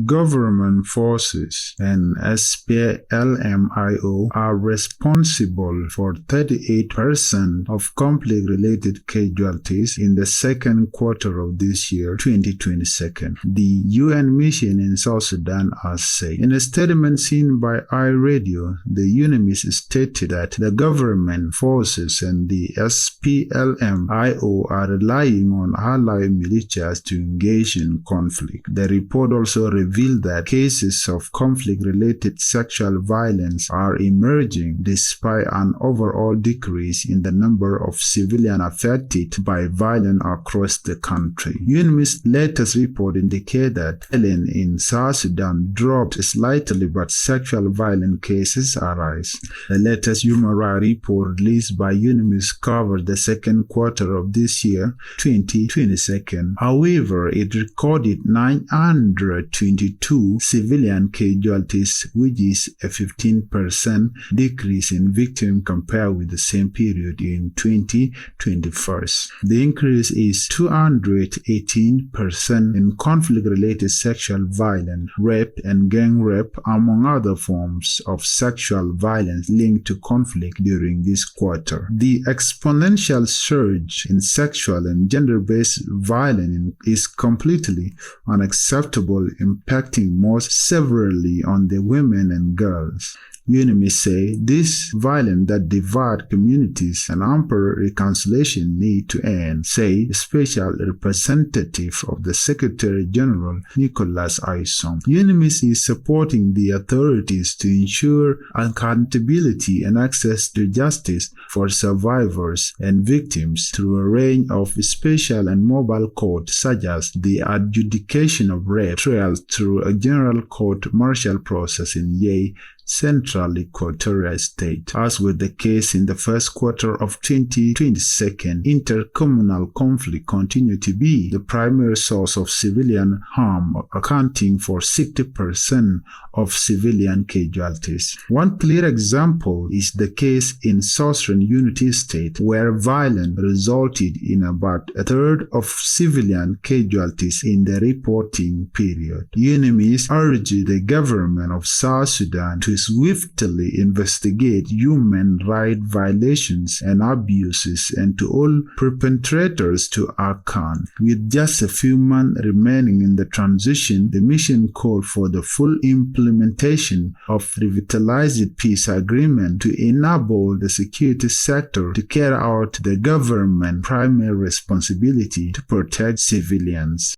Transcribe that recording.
government forces and SPLM IO are responsible for 38% of conflict-related casualties in the second quarter of this year, 2022. The UN mission in South Sudan has said. In a statement seen by iRadio, the UNMISS stated that the government forces and the SPLM IO are relying on allied militias to engage in conflict. The report also revealed that cases of conflict-related sexual violence are emerging despite an overall decrease in the number of civilians affected by violence across the country. UNMISS latest report indicated that violence in South Sudan dropped slightly, but sexual violence cases arise. The latest human rights report released by UNMISS covered the second quarter of this year, 2022. However, it recorded 922 civilian casualties, which is a 15% decrease in victims compared with the same period in 2021. The increase is 218% in conflict-related sexual violence, rape, and gang rape, among other forms of sexual violence linked to conflict during this quarter. The exponential surge in sexual and gender-based violence is completely unacceptable, impacting most severely on the women and girls. UNMISS say this violence that divide communities and hamper reconciliation need to end, say Special Representative of the Secretary General Nicholas Isom. UNMISS is supporting the authorities to ensure accountability and access to justice for survivors and victims through a range of special and mobile courts, such as the adjudication of rape trials through a general court martial process in Yei, Central Equatorial State. As with the case in the first quarter of 2022, intercommunal conflict continued to be the primary source of civilian harm, accounting for 60% of civilian casualties. One clear example is the case in Southern Unity State, where violence resulted in about a third of civilian casualties in the reporting period. UNMISS urged the government of South Sudan to swiftly investigate human rights violations and abuses and to hold perpetrators to account. With just a few months remaining in the transition, the mission called for the full implementation of revitalized peace agreement to enable the security sector to carry out the government's primary responsibility to protect civilians.